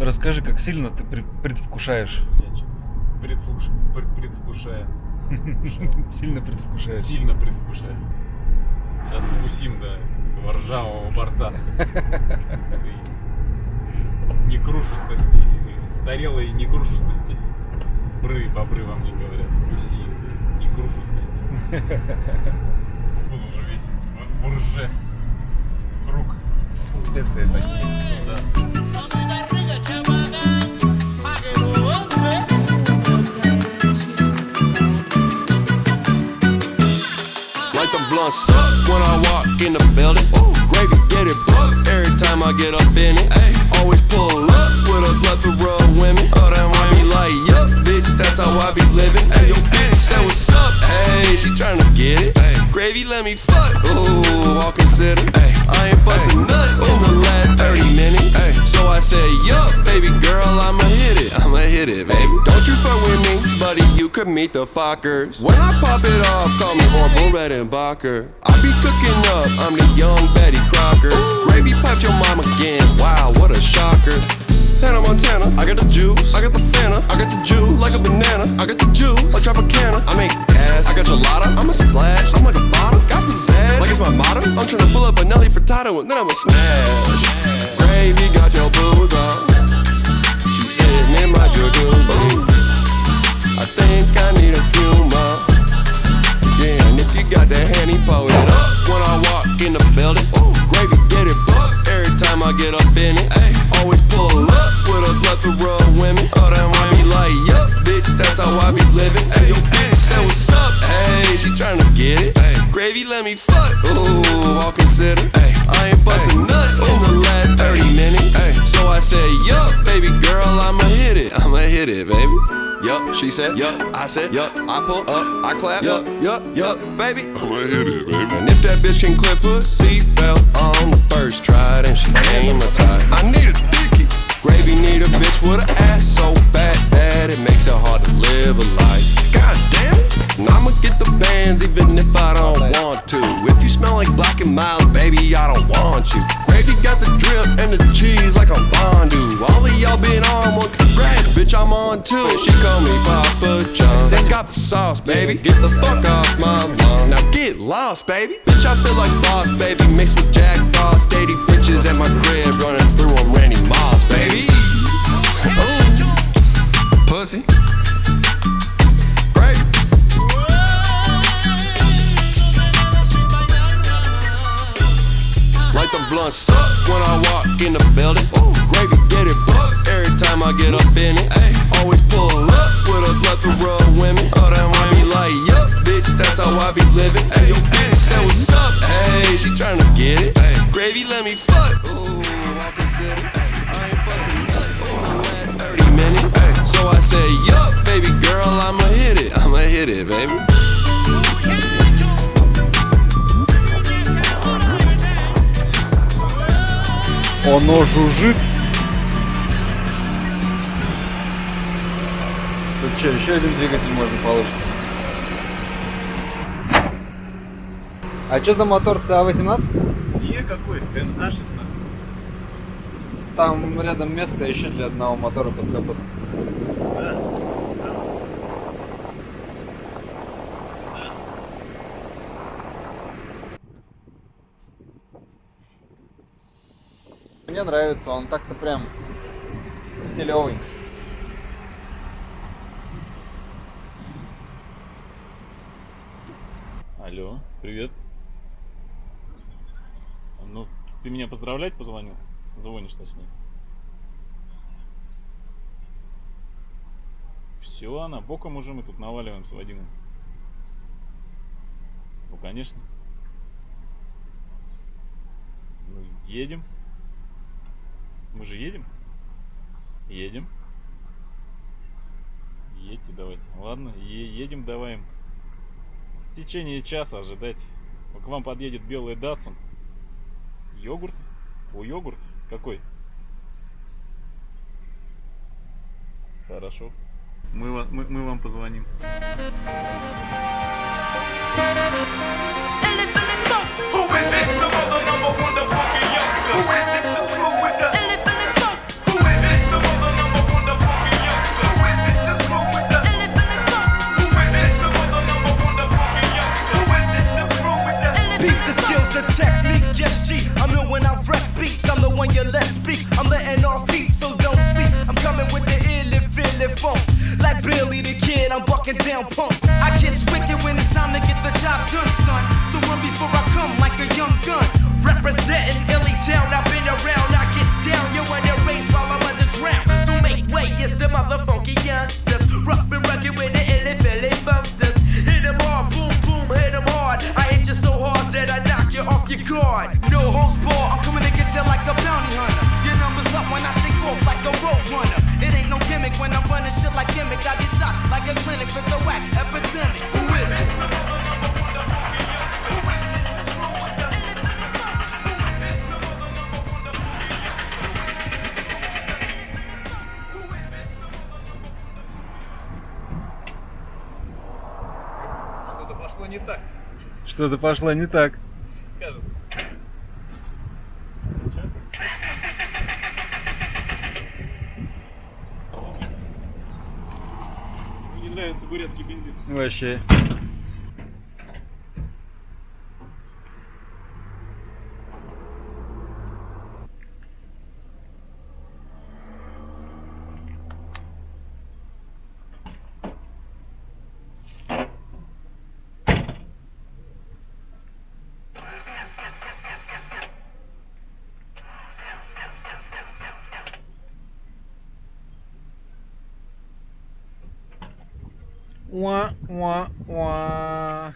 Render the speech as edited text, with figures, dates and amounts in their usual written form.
Расскажи, как сильно ты предвкушаешь. Я что-то предвкушаю. Сильно предвкушаешь. Сильно предвкушаю. Сейчас вкусим до этого ржавого борта. Этой некрушистости, старелой некрушистости. Бобры во мне говорят, вкуси этой некрушистости. Кузов уже весь в рже. Круг. Специи такие. Да. Like the blunts up when I walk in the building. Ooh, gravy get it booked every time I get up in it. Ay, always pull up with a plethora of women. Oh, damn, I be like, yup, bitch, that's how I be living. Ay, yo, bitch said what's up. Hey, she tryna get it. Ay, gravy let me fuck. Ooh, all consider. Ay, I ain't bustin' nut in the last 30 minutes. Ay, so I said, yup, baby girl, I'ma hit it, baby. Don't you fuck with me, buddy, you could meet the Fockers. When I pop it off, call me Orville Redenbacher. I be cooking up, I'm the young Betty Crocker. Gravy piped your mom again, wow, what a shocker. Hannah Montana, I got the juice, I got the Fanta, I got the juice, like a banana, I got the juice, like Tropicana. I make ass, I got gelato, I'm a splash, I'm like a bottle, got pizzazz, like it's my motto. I'm tryna pull up a Nelly Furtado and then I'ma smash. Gravy got your boots on, she sitting in my jacuzzi. I think I need a few more. Yeah, and if you got that handy, pull it up when I walk in the building. Ooh, gravy get it booked every time I get up in it. Ay, always pull up with a plethora of women. Oh, damn, I be like, yup, bitch, that's how I be living. Ay, yo, bitch said what's up. Hey, she tryna get it. Ay, gravy let me fuck. Ooh, all consider. Ay, I ain't bustin' nut in the last 30 minutes. Ay, so I said, yup, baby girl, I'ma hit it, baby. Yup, she said, yup, I said, yup, I pull up, I clap, yup, baby, I'ma hit it, baby. And if that bitch can clip her seatbelt on the first try, then she ain't my type. I need a dickie. Gravy need a bitch with an ass so bad that it makes it hard to live a life. God damn it. And I'ma get the bands even if I don't want to. If you smell like Black and Miles, baby, I don't want you. Gravy got the drip and the cheese like a fondue. All of y'all been on one, congrats, bitch, I'm on too. She call me Papa John. They got the sauce, baby. Get the fuck off my lawn. Now get lost, baby. Bitch, I feel like boss, baby. Mixed with Jack Frost, 80 bitches at my crib, running through them Randy Moss, baby. Ooh. Pussy. Great. Like the blunts up when I walk in the building. Ooh, gravy get it booked every time I get up in it. Ay, always pull up with a plethora of women. Oh, damn, I be like, yup, bitch, that's how I be living. Ay, yo, bitch said what's up. Hey, she tryna get it. Ay, gravy let me fuck. Ooh, I consider. Ay, I ain't bustin' nut in the last 30 minutes. Ay, so I said, yup, baby girl, I'ma hit it, baby. Оно жужжит. Тут что, еще один двигатель можно положить? А что за мотор ЦА-18? Не какой, А-16. Там рядом место еще для одного мотора под капотом. Да. Мне нравится, он так-то прям стилевый. Алло, привет. Ну, ты меня поздравлять позвонил? Звонишь, точнее. Все, Анна, боком уже мы тут наваливаемся, Вадимом. Ну, конечно. Ну, едем. Мы же едем? Едем. Едьте давайте. Ладно, едем давай. В течение часа ожидать. К вам подъедет белый Datsun. Йогурт? О, йогурт? Какой? Хорошо. Мы вам позвоним. Who is it? The crew with the. Who is it? The не так, Что-то пошло не так. кажется. Мне не нравится бурятский бензин. Вообще. Уа-уа-уа.